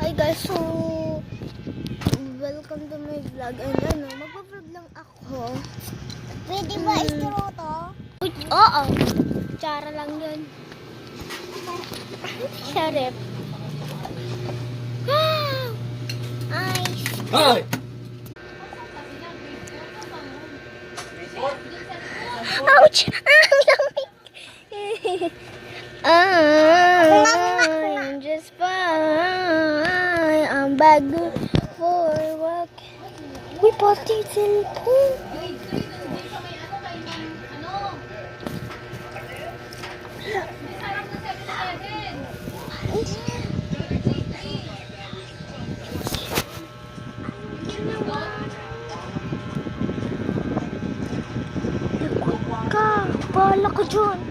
Hi guys, so welcome to my vlog. And magpa-vlog lang ako. Pwede ba istro to? Oo, tsara lang yun. Sharep. Wow! Ice. Hoy! Ouch! Ang lamig. I'm just fine. I'm back for work. Uy, pati yung cellphone. Ka, bahala ka dyan.